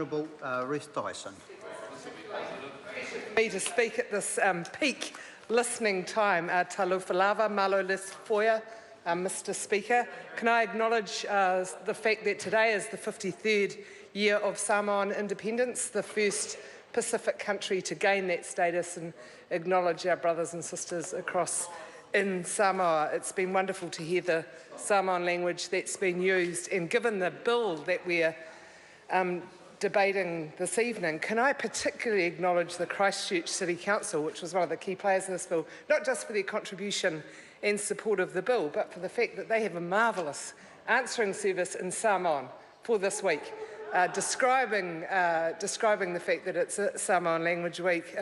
Honourable Ruth Dyson. Me to speak at this peak listening time. Talofa lava, malo foia, Mr. Speaker. Can I acknowledge the fact that today is the 53rd year of Samoan independence, the first Pacific country to gain that status, and acknowledge our brothers and sisters across in Samoa. It's been wonderful to hear the Samoan language that's been used, and given the bill that we're debating this evening, can I particularly acknowledge the Christchurch City Council, which was one of the key players in this bill, not just for their contribution and support of the bill, but for the fact that they have a marvellous answering service in Samoan for this week, describing the fact that it's a Samoan language week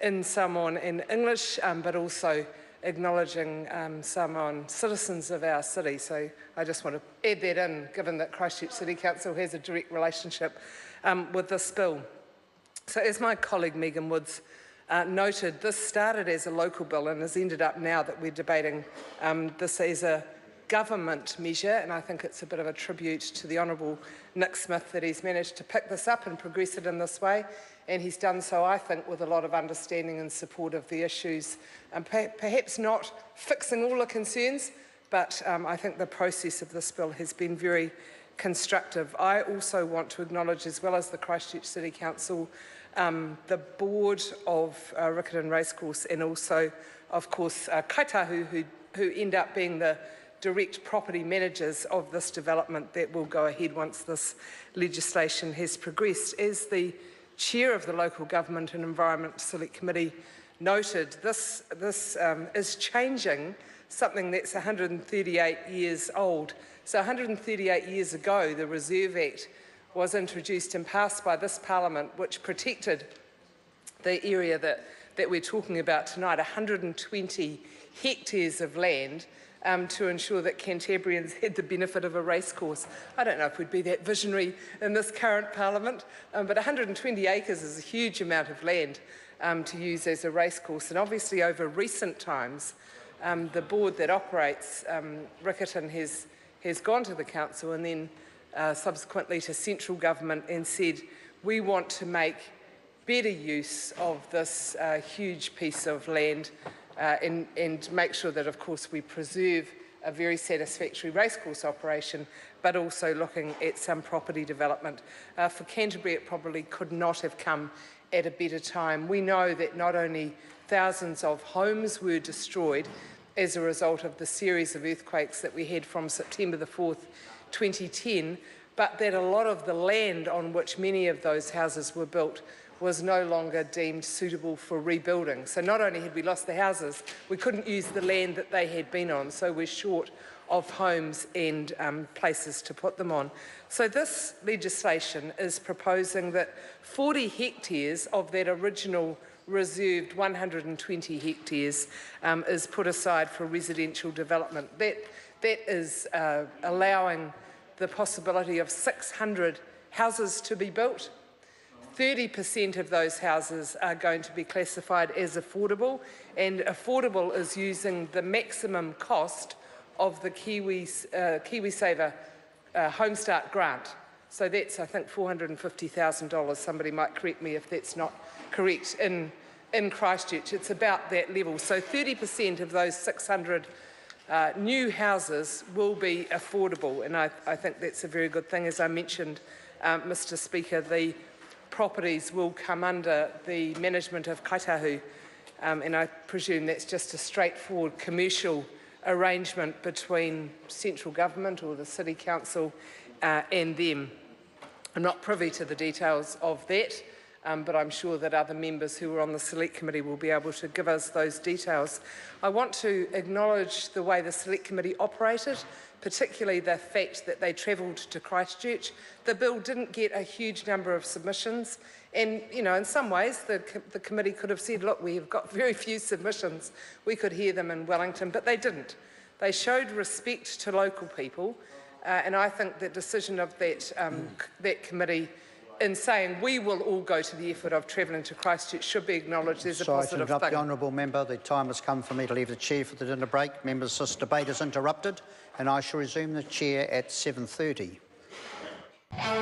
in Samoan and English, but also acknowledging Samoan citizens of our city. So I just want to add that in, given that Christchurch City Council has a direct relationship with this bill. So as my colleague Megan Woods noted, this started as a local bill and has ended up now that we're debating this as a government measure, and I think it's a bit of a tribute to the Honourable Nick Smith that he's managed to pick this up and progress it in this way, and he's done so, I think, with a lot of understanding and support of the issues, and perhaps not fixing all the concerns, but I think the process of this bill has been very constructive. I also want to acknowledge, as well as the Christchurch City Council, the board of Riccarton Racecourse, and also, of course, Kaitahu, who end up being the direct property managers of this development that will go ahead once this legislation has progressed. As the Chair of the Local Government and Environment Select Committee noted, this is changing something that's 138 years old. So 138 years ago, the Reserve Act was introduced and passed by this Parliament, which protected the area that we're talking about tonight, 120 hectares of land, to ensure that Cantabrians had the benefit of a racecourse. I don't know if we'd be that visionary in this current Parliament, but 120 acres is a huge amount of land to use as a racecourse. And obviously over recent times, the board that operates Riccarton has gone to the council and then subsequently to central government and said, we want to make better use of this huge piece of land and make sure that, of course, we preserve a very satisfactory racecourse operation, but also looking at some property development. For Canterbury, it probably could not have come at a better time. We know that not only thousands of homes were destroyed as a result of the series of earthquakes that we had from September the 4th, 2010, but that a lot of the land on which many of those houses were built was no longer deemed suitable for rebuilding. So not only had we lost the houses, we couldn't use the land that they had been on, so we're short of homes and places to put them on. So this legislation is proposing that 40 hectares of that original reserved 120 hectares is put aside for residential development. That is allowing the possibility of 600 houses to be built. 30% of those houses are going to be classified as affordable, and affordable is using the maximum cost of the KiwiSaver Homestart grant. So that's, I think, $450,000. Somebody might correct me if that's not correct in Christchurch. It's about that level. So 30% of those 600 new houses will be affordable, and I think that's a very good thing. As I mentioned, Mr. Speaker, the properties will come under the management of Kaitahu, and I presume that's just a straightforward commercial arrangement between central government or the City Council and them. I'm not privy to the details of that, but I'm sure that other members who were on the Select Committee will be able to give us those details. I want to acknowledge the way the Select Committee operated, particularly the fact that they travelled to Christchurch. The bill didn't get a huge number of submissions, and in some ways the committee could have said, look, we've got very few submissions, we could hear them in Wellington, but they didn't. They showed respect to local people, and I think the decision of that committee in saying we will all go to the effort of travelling to Christchurch should be acknowledged as a positive thing. The honourable member. The time has come for me to leave the chair for the dinner break. Members, this debate is interrupted, and I shall resume the chair at 7:30.